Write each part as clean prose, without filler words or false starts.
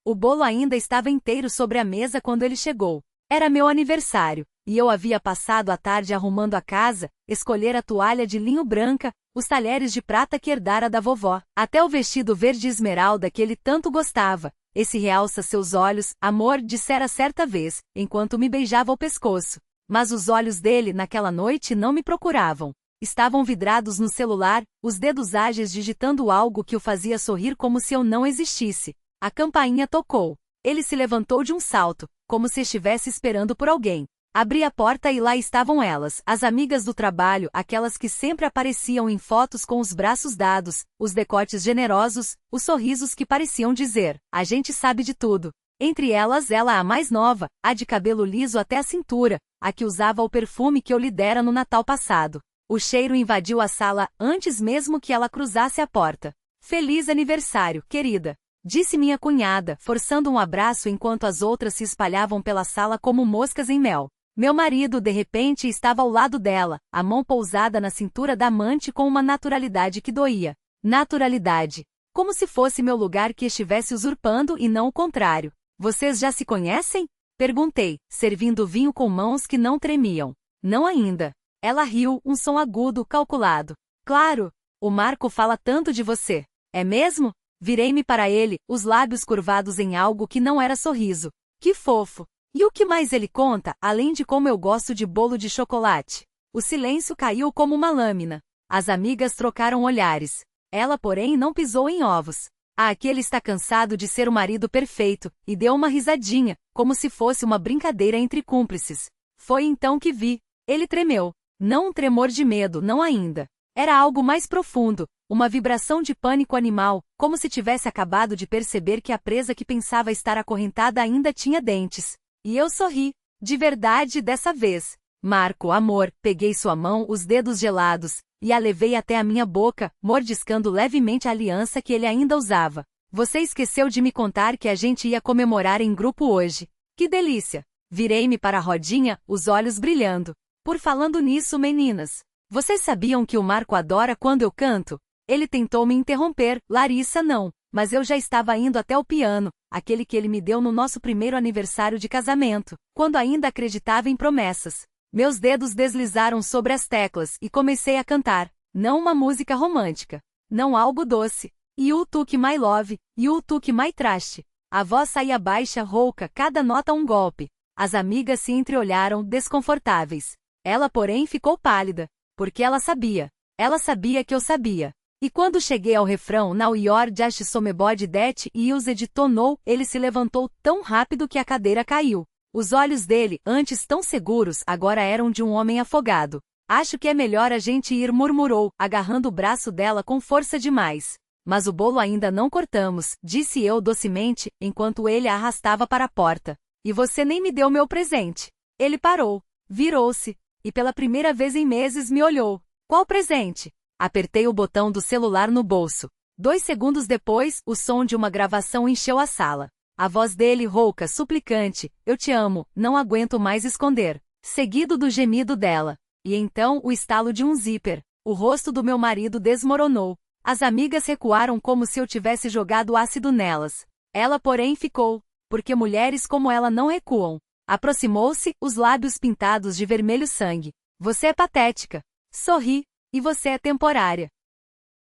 O bolo ainda estava inteiro sobre a mesa quando ele chegou. Era meu aniversário, e eu havia passado a tarde arrumando a casa, escolher a toalha de linho branca, os talheres de prata que herdara da vovó, até o vestido verde esmeralda que ele tanto gostava. Esse realça seus olhos, amor, dissera certa vez, enquanto me beijava o pescoço. Mas os olhos dele naquela noite não me procuravam. Estavam vidrados no celular, os dedos ágeis digitando algo que o fazia sorrir como se eu não existisse. A campainha tocou. Ele se levantou de um salto, como se estivesse esperando por alguém. Abri a porta e lá estavam elas, as amigas do trabalho, aquelas que sempre apareciam em fotos com os braços dados, os decotes generosos, os sorrisos que pareciam dizer: a gente sabe de tudo. Entre elas ela a mais nova, a de cabelo liso até a cintura, a que usava o perfume que eu lhe dera no Natal passado. O cheiro invadiu a sala antes mesmo que ela cruzasse a porta. Feliz aniversário, querida! Disse minha cunhada, forçando um abraço enquanto as outras se espalhavam pela sala como moscas em mel. Meu marido, de repente, estava ao lado dela, a mão pousada na cintura da amante com uma naturalidade que doía. Naturalidade. Como se fosse meu lugar que estivesse usurpando e não o contrário. Vocês já se conhecem? Perguntei, servindo vinho com mãos que não tremiam. Não ainda. Ela riu, um som agudo, calculado. Claro! O Marco fala tanto de você. É mesmo? Virei-me para ele, os lábios curvados em algo que não era sorriso. Que fofo! E o que mais ele conta, além de como eu gosto de bolo de chocolate? O silêncio caiu como uma lâmina. As amigas trocaram olhares. Ela, porém, não pisou em ovos. Aquele está cansado de ser o marido perfeito, e deu uma risadinha, como se fosse uma brincadeira entre cúmplices. Foi então que vi. Ele tremeu. Não um tremor de medo, não ainda. Era algo mais profundo, uma vibração de pânico animal, como se tivesse acabado de perceber que a presa que pensava estar acorrentada ainda tinha dentes. E eu sorri. De verdade dessa vez. Marco, amor, peguei sua mão, os dedos gelados, e a levei até a minha boca, mordiscando levemente a aliança que ele ainda usava. Você esqueceu de me contar que a gente ia comemorar em grupo hoje. Que delícia! Virei-me para a rodinha, os olhos brilhando. Por falando nisso, meninas. Vocês sabiam que o Marco adora quando eu canto? Ele tentou me interromper, Larissa não, mas eu já estava indo até o piano, aquele que ele me deu no nosso primeiro aniversário de casamento, quando ainda acreditava em promessas. Meus dedos deslizaram sobre as teclas e comecei a cantar, não uma música romântica, não algo doce. You took my love, you took my trust. A voz saía baixa, rouca, cada nota um golpe. As amigas se entreolharam, desconfortáveis. Ela, porém, ficou pálida. Porque ela sabia. Ela sabia que eu sabia. E quando cheguei ao refrão Now you're just somebody that used to know, ele se levantou tão rápido que a cadeira caiu. Os olhos dele, antes tão seguros, agora eram de um homem afogado. Acho que é melhor a gente ir, murmurou, agarrando o braço dela com força demais. Mas o bolo ainda não cortamos, disse eu docemente, enquanto ele a arrastava para a porta. E você nem me deu meu presente. Ele parou, virou-se. E pela primeira vez em meses me olhou. Qual presente? Apertei o botão do celular no bolso. 2 segundos depois, o som de uma gravação encheu a sala. A voz dele rouca, suplicante, eu te amo, não aguento mais esconder. Seguido do gemido dela. E então o estalo de um zíper. O rosto do meu marido desmoronou. As amigas recuaram como se eu tivesse jogado ácido nelas. Ela, porém, ficou. Porque mulheres como ela não recuam. Aproximou-se, os lábios pintados de vermelho sangue. Você é patética. Sorri. E você é temporária.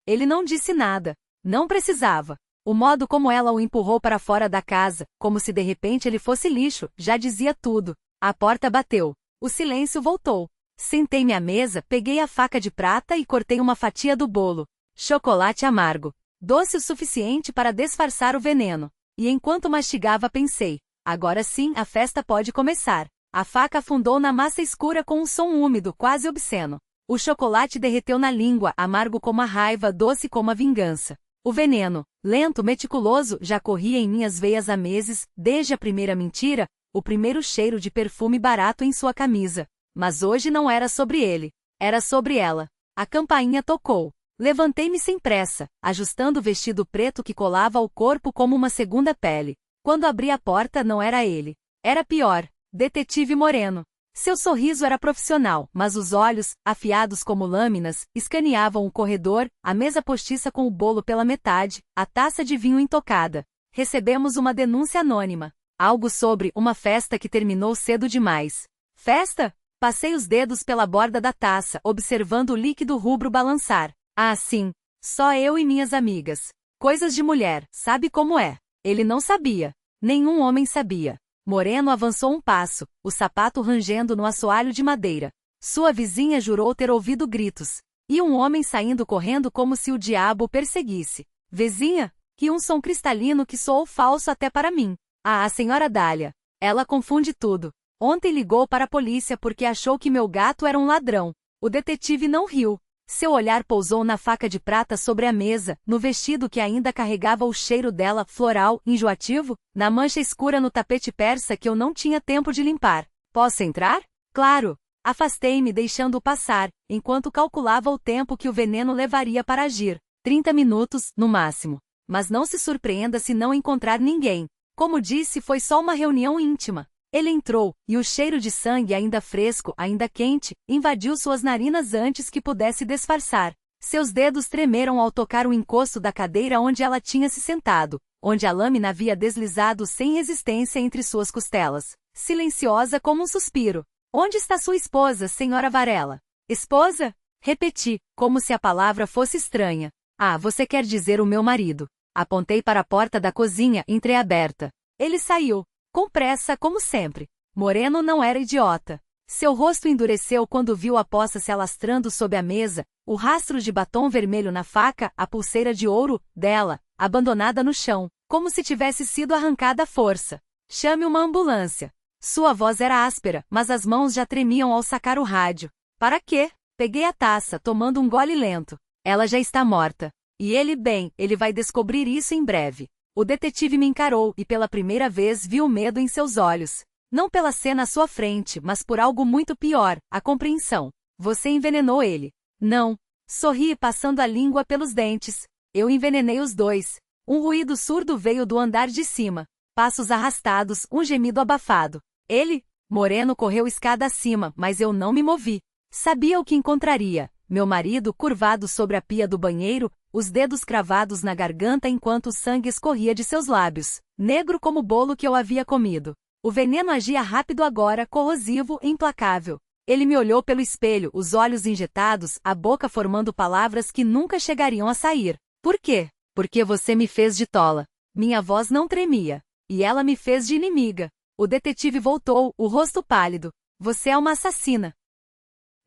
Ele não disse nada. Não precisava. O modo como ela o empurrou para fora da casa, como se de repente ele fosse lixo, já dizia tudo. A porta bateu. O silêncio voltou. Sentei-me à mesa, peguei a faca de prata e cortei uma fatia do bolo. Chocolate amargo. Doce o suficiente para disfarçar o veneno. E enquanto mastigava pensei. Agora sim, a festa pode começar. A faca afundou na massa escura com um som úmido, quase obsceno. O chocolate derreteu na língua, amargo como a raiva, doce como a vingança. O veneno, lento, meticuloso, já corria em minhas veias há meses, desde a primeira mentira, o primeiro cheiro de perfume barato em sua camisa. Mas hoje não era sobre ele. Era sobre ela. A campainha tocou. Levantei-me sem pressa, ajustando o vestido preto que colava ao corpo como uma segunda pele. Quando abri a porta não era ele. Era pior. Detetive Moreno. Seu sorriso era profissional, mas os olhos, afiados como lâminas, escaneavam o corredor, a mesa postiça com o bolo pela metade, a taça de vinho intocada. Recebemos uma denúncia anônima. Algo sobre uma festa que terminou cedo demais. Festa? Passei os dedos pela borda da taça, observando o líquido rubro balançar. Ah, sim. Só eu e minhas amigas. Coisas de mulher, sabe como é? Ele não sabia. Nenhum homem sabia. Moreno avançou um passo, o sapato rangendo no assoalho de madeira. Sua vizinha jurou ter ouvido gritos. E um homem saindo correndo como se o diabo o perseguisse. Vizinha? Que um som cristalino que soou falso até para mim. Ah, a senhora Dália. Ela confunde tudo. Ontem ligou para a polícia porque achou que meu gato era um ladrão. O detetive não riu. Seu olhar pousou na faca de prata sobre a mesa, no vestido que ainda carregava o cheiro dela, floral, enjoativo, na mancha escura no tapete persa que eu não tinha tempo de limpar. Posso entrar? Claro. Afastei-me deixando-o passar, enquanto calculava o tempo que o veneno levaria para agir. 30 minutos, no máximo. Mas não se surpreenda se não encontrar ninguém. Como disse, foi só uma reunião íntima. Ele entrou, e o cheiro de sangue ainda fresco, ainda quente, invadiu suas narinas antes que pudesse disfarçar. Seus dedos tremeram ao tocar o encosto da cadeira onde ela tinha se sentado, onde a lâmina havia deslizado sem resistência entre suas costelas, silenciosa como um suspiro. Onde está sua esposa, senhora Varela? Esposa? Repeti, como se a palavra fosse estranha. Ah, você quer dizer o meu marido. Apontei para a porta da cozinha, entreaberta. Ele saiu. Com pressa, como sempre. Moreno não era idiota. Seu rosto endureceu quando viu a poça se alastrando sob a mesa, o rastro de batom vermelho na faca, a pulseira de ouro, dela, abandonada no chão, como se tivesse sido arrancada à força. Chame uma ambulância. Sua voz era áspera, mas as mãos já tremiam ao sacar o rádio. Para quê? Peguei a taça, tomando um gole lento. Ela já está morta. E ele vai descobrir isso em breve. O detetive me encarou e pela primeira vez vi o medo em seus olhos. Não pela cena à sua frente, mas por algo muito pior, a compreensão. Você envenenou ele. Não. Sorri passando a língua pelos dentes. Eu envenenei os dois. Um ruído surdo veio do andar de cima. Passos arrastados, um gemido abafado. Ele? Moreno correu escada acima, mas eu não me movi. Sabia o que encontraria. Meu marido curvado sobre a pia do banheiro, os dedos cravados na garganta enquanto o sangue escorria de seus lábios, negro como o bolo que eu havia comido. O veneno agia rápido agora, corrosivo e implacável. Ele me olhou pelo espelho, os olhos injetados, a boca formando palavras que nunca chegariam a sair. Por quê? Porque você me fez de tola. Minha voz não tremia. E ela me fez de inimiga. O detetive voltou, o rosto pálido. Você é uma assassina.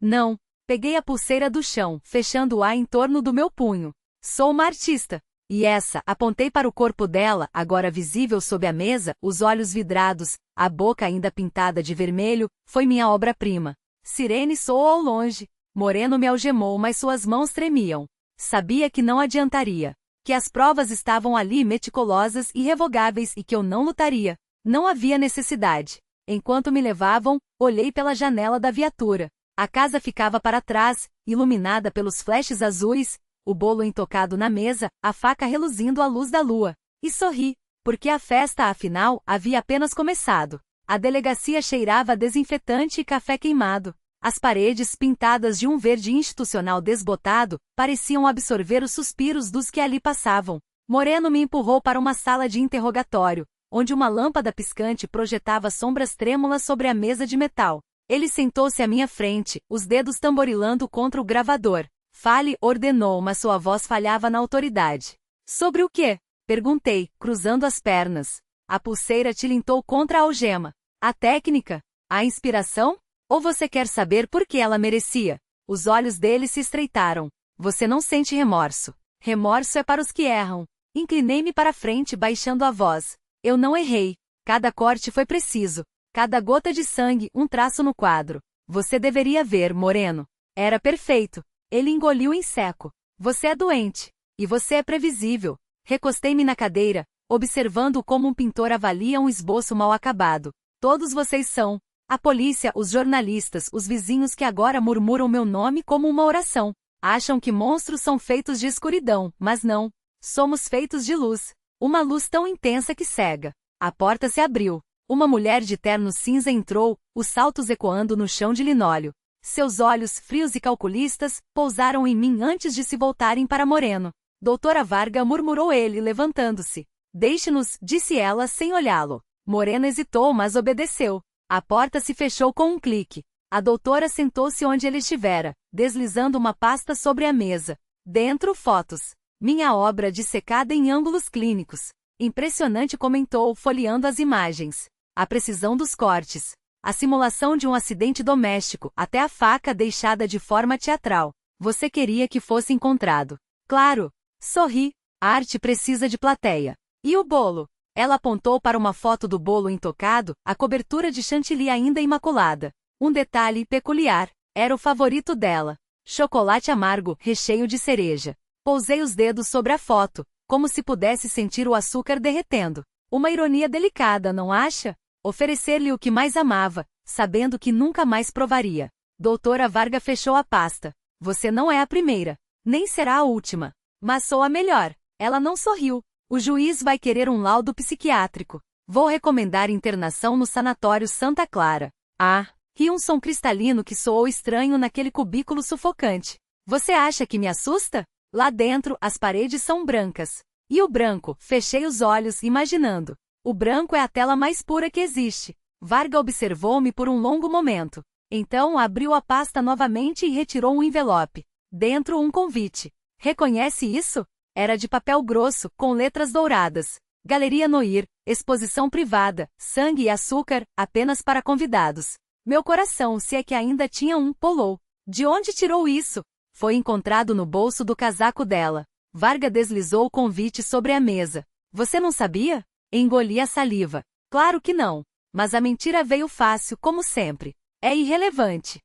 Não. Peguei a pulseira do chão, fechando-a em torno do meu punho. Sou uma artista. E essa, apontei para o corpo dela, agora visível sob a mesa, os olhos vidrados, a boca ainda pintada de vermelho, foi minha obra-prima. Sirene soou ao longe. Moreno me algemou, mas suas mãos tremiam. Sabia que não adiantaria. Que as provas estavam ali meticulosas e irrevogáveis e que eu não lutaria. Não havia necessidade. Enquanto me levavam, olhei pela janela da viatura. A casa ficava para trás, iluminada pelos flashes azuis, o bolo intocado na mesa, a faca reluzindo à luz da lua. E sorri, porque a festa, afinal, havia apenas começado. A delegacia cheirava a desinfetante e café queimado. As paredes, pintadas de um verde institucional desbotado, pareciam absorver os suspiros dos que ali passavam. Moreno me empurrou para uma sala de interrogatório, onde uma lâmpada piscante projetava sombras trêmulas sobre a mesa de metal. Ele sentou-se à minha frente, os dedos tamborilando contra o gravador. Fale, ordenou, mas sua voz falhava na autoridade. Sobre o quê? Perguntei, cruzando as pernas. A pulseira tilintou contra a algema. A técnica? A inspiração? Ou você quer saber por que ela merecia? Os olhos dele se estreitaram. Você não sente remorso. Remorso é para os que erram. Inclinei-me para frente, baixando a voz. Eu não errei. Cada corte foi preciso. Cada gota de sangue, um traço no quadro. Você deveria ver, Moreno. Era perfeito. Ele engoliu em seco. Você é doente. E você é previsível. Recostei-me na cadeira, observando como um pintor avalia um esboço mal acabado. Todos vocês são. A polícia, os jornalistas, os vizinhos que agora murmuram meu nome como uma oração. Acham que monstros são feitos de escuridão, mas não. Somos feitos de luz. Uma luz tão intensa que cega. A porta se abriu. Uma mulher de terno cinza entrou, os saltos ecoando no chão de linóleo. Seus olhos, frios e calculistas, pousaram em mim antes de se voltarem para Moreno. Doutora Varga, murmurou ele, levantando-se. Deixe-nos, disse ela sem olhá-lo. Morena hesitou, mas obedeceu. A porta se fechou com um clique. A doutora sentou-se onde ele estivera, deslizando uma pasta sobre a mesa. Dentro, fotos. Minha obra dissecada em ângulos clínicos. Impressionante, comentou, folheando as imagens. A precisão dos cortes. A simulação de um acidente doméstico, até a faca deixada de forma teatral. Você queria que fosse encontrado. Claro. Sorri. A arte precisa de plateia. E o bolo? Ela apontou para uma foto do bolo intocado, a cobertura de chantilly ainda imaculada. Um detalhe peculiar. Era o favorito dela. Chocolate amargo, recheio de cereja. Pousei os dedos sobre a foto, como se pudesse sentir o açúcar derretendo. Uma ironia delicada, não acha? Oferecer-lhe o que mais amava, sabendo que nunca mais provaria. Doutora Varga fechou a pasta. Você não é a primeira. Nem será a última. Mas sou a melhor. Ela não sorriu. O juiz vai querer um laudo psiquiátrico. Vou recomendar internação no sanatório Santa Clara. Ah, ri um som cristalino que soou estranho naquele cubículo sufocante. Você acha que me assusta? Lá dentro, as paredes são brancas. E o branco? Fechei os olhos, imaginando. O branco é a tela mais pura que existe. Varga observou-me por um longo momento. Então abriu a pasta novamente e retirou um envelope. Dentro, um convite. Reconhece isso? Era de papel grosso, com letras douradas. Galeria Noir, exposição privada, sangue e açúcar, apenas para convidados. Meu coração, se é que ainda tinha um, pulou. De onde tirou isso? Foi encontrado no bolso do casaco dela. Varga deslizou o convite sobre a mesa. Você não sabia? Engoli a saliva. Claro que não. Mas a mentira veio fácil, como sempre. É irrelevante.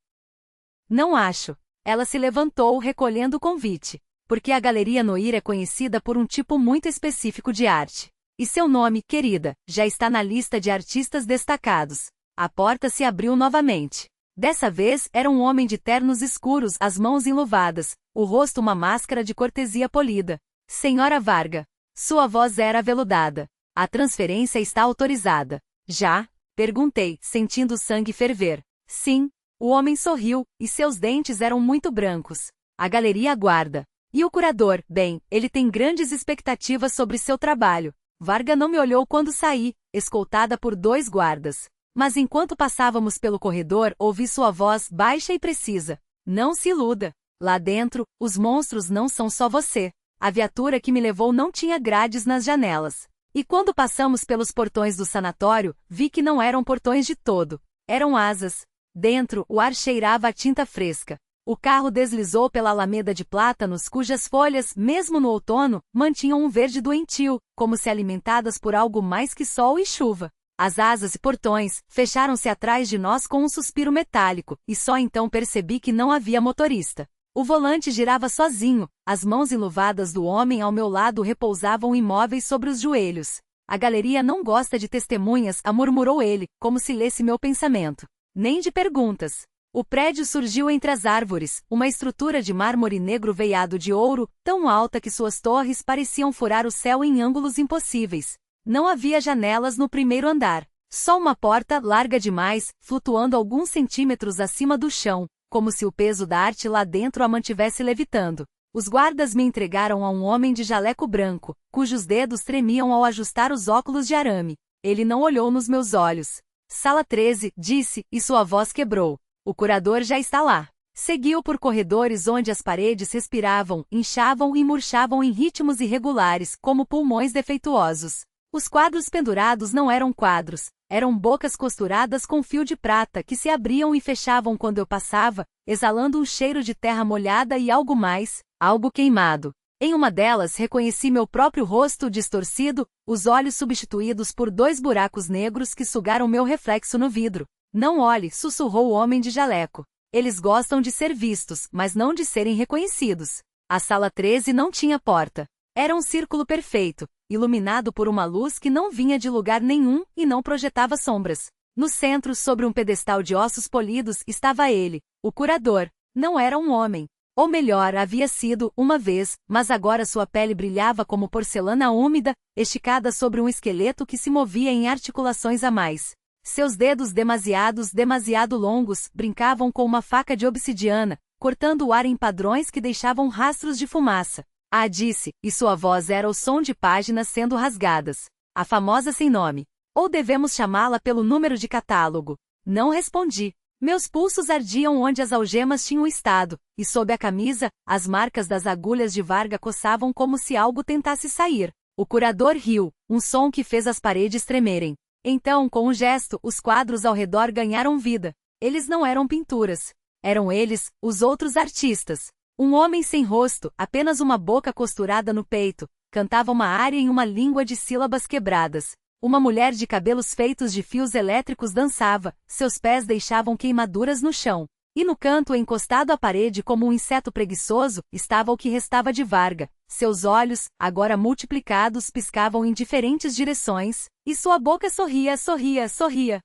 Não acho. Ela se levantou, recolhendo o convite. Porque a Galeria Noir é conhecida por um tipo muito específico de arte. E seu nome, querida, já está na lista de artistas destacados. A porta se abriu novamente. Dessa vez, era um homem de ternos escuros, as mãos enluvadas, o rosto uma máscara de cortesia polida. Senhora Varga. Sua voz era aveludada. A transferência está autorizada. Já? Perguntei, sentindo o sangue ferver. Sim. O homem sorriu, e seus dentes eram muito brancos. A galeria aguarda. E o curador? Bem, ele tem grandes expectativas sobre seu trabalho. Varga não me olhou quando saí, escoltada por 2 guardas. Mas enquanto passávamos pelo corredor, ouvi sua voz baixa e precisa. Não se iluda. Lá dentro, os monstros não são só você. A viatura que me levou não tinha grades nas janelas. E quando passamos pelos portões do sanatório, vi que não eram portões de todo. Eram asas. Dentro, o ar cheirava a tinta fresca. O carro deslizou pela alameda de plátanos cujas folhas, mesmo no outono, mantinham um verde doentio, como se alimentadas por algo mais que sol e chuva. As asas e portões fecharam-se atrás de nós com um suspiro metálico, e só então percebi que não havia motorista. O volante girava sozinho, as mãos enluvadas do homem ao meu lado repousavam imóveis sobre os joelhos. A galeria não gosta de testemunhas, murmurou ele, como se lesse meu pensamento. Nem de perguntas. O prédio surgiu entre as árvores, uma estrutura de mármore negro veiado de ouro, tão alta que suas torres pareciam furar o céu em ângulos impossíveis. Não havia janelas no primeiro andar. Só uma porta, larga demais, flutuando alguns centímetros acima do chão, como se o peso da arte lá dentro a mantivesse levitando. Os guardas me entregaram a um homem de jaleco branco, cujos dedos tremiam ao ajustar os óculos de arame. Ele não olhou nos meus olhos. Sala 13, disse, e sua voz quebrou. O curador já está lá. Seguiu por corredores onde as paredes respiravam, inchavam e murchavam em ritmos irregulares, como pulmões defeituosos. Os quadros pendurados não eram quadros, eram bocas costuradas com fio de prata que se abriam e fechavam quando eu passava, exalando um cheiro de terra molhada e algo mais, algo queimado. Em uma delas reconheci meu próprio rosto distorcido, os olhos substituídos por 2 buracos negros que sugaram meu reflexo no vidro. Não olhe, sussurrou o homem de jaleco. Eles gostam de ser vistos, mas não de serem reconhecidos. A sala 13 não tinha porta. Era um círculo perfeito, iluminado por uma luz que não vinha de lugar nenhum e não projetava sombras. No centro, sobre um pedestal de ossos polidos, estava ele, o curador. Não era um homem. Ou melhor, havia sido, uma vez, mas agora sua pele brilhava como porcelana úmida, esticada sobre um esqueleto que se movia em articulações a mais. Seus dedos demasiado longos, brincavam com uma faca de obsidiana, cortando o ar em padrões que deixavam rastros de fumaça. Ah, disse, e sua voz era o som de páginas sendo rasgadas. A famosa sem nome. Ou devemos chamá-la pelo número de catálogo? Não respondi. Meus pulsos ardiam onde as algemas tinham estado, e sob a camisa, as marcas das agulhas de Varga coçavam como se algo tentasse sair. O curador riu, um som que fez as paredes tremerem. Então, com um gesto, os quadros ao redor ganharam vida. Eles não eram pinturas. Eram eles, os outros artistas. Um homem sem rosto, apenas uma boca costurada no peito, cantava uma área em uma língua de sílabas quebradas. Uma mulher de cabelos feitos de fios elétricos dançava, seus pés deixavam queimaduras no chão. E no canto, encostado à parede como um inseto preguiçoso, estava o que restava de Varga. Seus olhos, agora multiplicados, piscavam em diferentes direções, e sua boca sorria, sorria, sorria.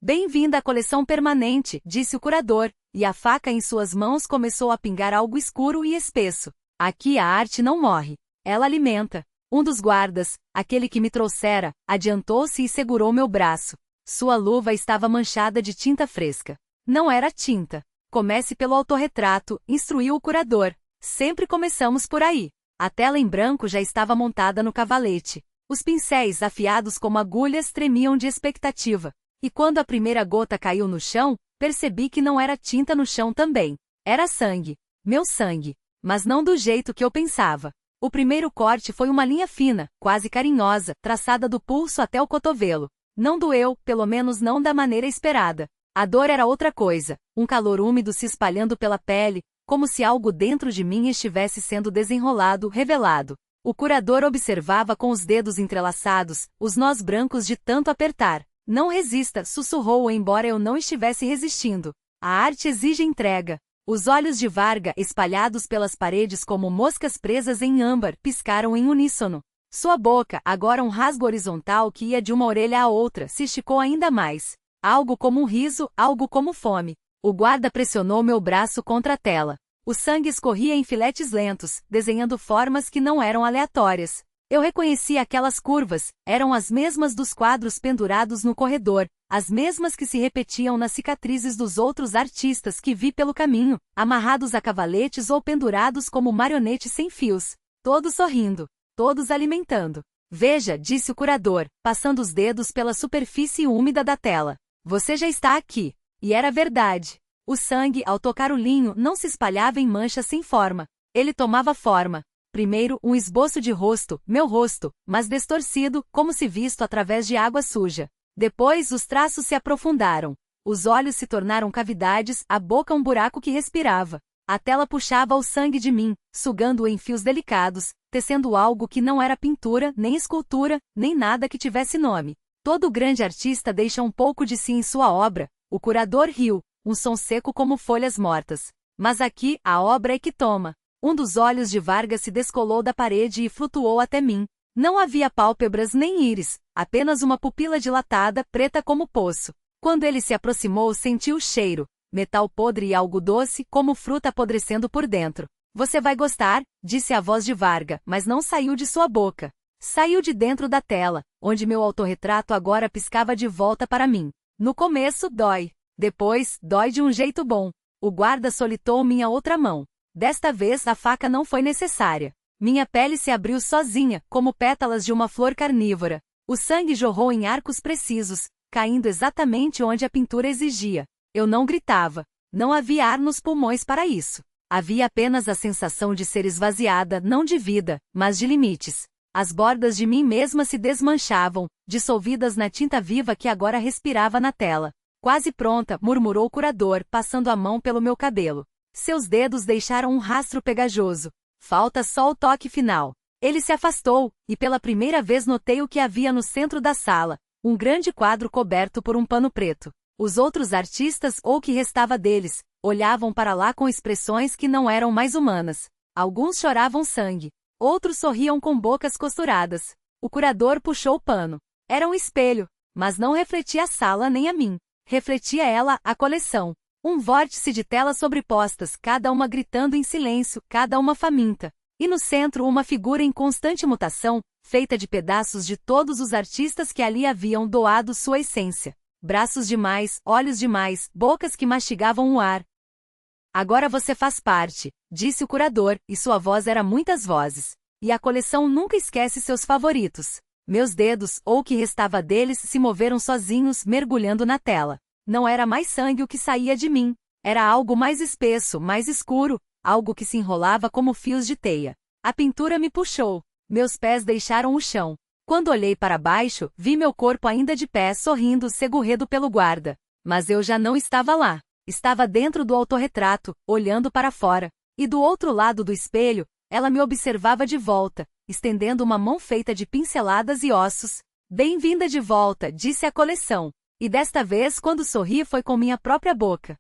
Bem-vinda à coleção permanente, disse o curador, e a faca em suas mãos começou a pingar algo escuro e espesso. Aqui a arte não morre. Ela alimenta. Um dos guardas, aquele que me trouxera, adiantou-se e segurou meu braço. Sua luva estava manchada de tinta fresca. Não era tinta. Comece pelo autorretrato, instruiu o curador. Sempre começamos por aí. A tela em branco já estava montada no cavalete. Os pincéis, afiados como agulhas, tremiam de expectativa. E quando a primeira gota caiu no chão, percebi que não era tinta no chão também. Era sangue. Meu sangue. Mas não do jeito que eu pensava. O primeiro corte foi uma linha fina, quase carinhosa, traçada do pulso até o cotovelo. Não doeu, pelo menos não da maneira esperada. A dor era outra coisa, um calor úmido se espalhando pela pele, como se algo dentro de mim estivesse sendo desenrolado, revelado. O curador observava com os dedos entrelaçados, os nós brancos de tanto apertar. Não resista, sussurrou, embora eu não estivesse resistindo. A arte exige entrega. Os olhos de Varga, espalhados pelas paredes como moscas presas em âmbar, piscaram em uníssono. Sua boca, agora um rasgo horizontal que ia de uma orelha à outra, se esticou ainda mais. Algo como um riso, algo como fome. O guarda pressionou meu braço contra a tela. O sangue escorria em filetes lentos, desenhando formas que não eram aleatórias. Eu reconheci aquelas curvas, eram as mesmas dos quadros pendurados no corredor, as mesmas que se repetiam nas cicatrizes dos outros artistas que vi pelo caminho, amarrados a cavaletes ou pendurados como marionetes sem fios. Todos sorrindo, todos alimentando. Veja, disse o curador, passando os dedos pela superfície úmida da tela. Você já está aqui. E era verdade. O sangue, ao tocar o linho, não se espalhava em manchas sem forma. Ele tomava forma. Primeiro, um esboço de rosto, meu rosto, mas distorcido, como se visto através de água suja. Depois, os traços se aprofundaram. Os olhos se tornaram cavidades, a boca um buraco que respirava. A tela puxava o sangue de mim, sugando-o em fios delicados, tecendo algo que não era pintura, nem escultura, nem nada que tivesse nome. Todo grande artista deixa um pouco de si em sua obra. O curador riu, um som seco como folhas mortas. Mas aqui, a obra é que toma. Um dos olhos de Varga se descolou da parede e flutuou até mim. Não havia pálpebras nem íris, apenas uma pupila dilatada, preta como poço. Quando ele se aproximou, senti o cheiro, metal podre e algo doce, como fruta apodrecendo por dentro. Você vai gostar, disse a voz de Varga, mas não saiu de sua boca. Saiu de dentro da tela, onde meu autorretrato agora piscava de volta para mim. No começo, dói. Depois, dói de um jeito bom. O guarda solitou minha outra mão. Desta vez a faca não foi necessária. Minha pele se abriu sozinha, como pétalas de uma flor carnívora. O sangue jorrou em arcos precisos, caindo exatamente onde a pintura exigia. Eu não gritava. Não havia ar nos pulmões para isso. Havia apenas a sensação de ser esvaziada, não de vida, mas de limites. As bordas de mim mesma se desmanchavam, dissolvidas na tinta viva que agora respirava na tela. Quase pronta, murmurou o curador, passando a mão pelo meu cabelo. Seus dedos deixaram um rastro pegajoso. Falta só o toque final. Ele se afastou, e pela primeira vez notei o que havia no centro da sala. Um grande quadro coberto por um pano preto. Os outros artistas, ou o que restava deles, olhavam para lá com expressões que não eram mais humanas. Alguns choravam sangue. Outros sorriam com bocas costuradas. O curador puxou o pano. Era um espelho, mas não refletia a sala nem a mim. Refletia ela, a coleção. Um vórtice de telas sobrepostas, cada uma gritando em silêncio, cada uma faminta. E no centro uma figura em constante mutação, feita de pedaços de todos os artistas que ali haviam doado sua essência. Braços demais, olhos demais, bocas que mastigavam o ar. Agora você faz parte, disse o curador, e sua voz era muitas vozes. E a coleção nunca esquece seus favoritos. Meus dedos, ou o que restava deles, se moveram sozinhos, mergulhando na tela. Não era mais sangue o que saía de mim. Era algo mais espesso, mais escuro, algo que se enrolava como fios de teia. A pintura me puxou. Meus pés deixaram o chão. Quando olhei para baixo, vi meu corpo ainda de pé, sorrindo, segurrado pelo guarda. Mas eu já não estava lá. Estava dentro do autorretrato, olhando para fora. E do outro lado do espelho, ela me observava de volta, estendendo uma mão feita de pinceladas e ossos. Bem-vinda de volta, disse a coleção. E desta vez, quando sorri, foi com minha própria boca.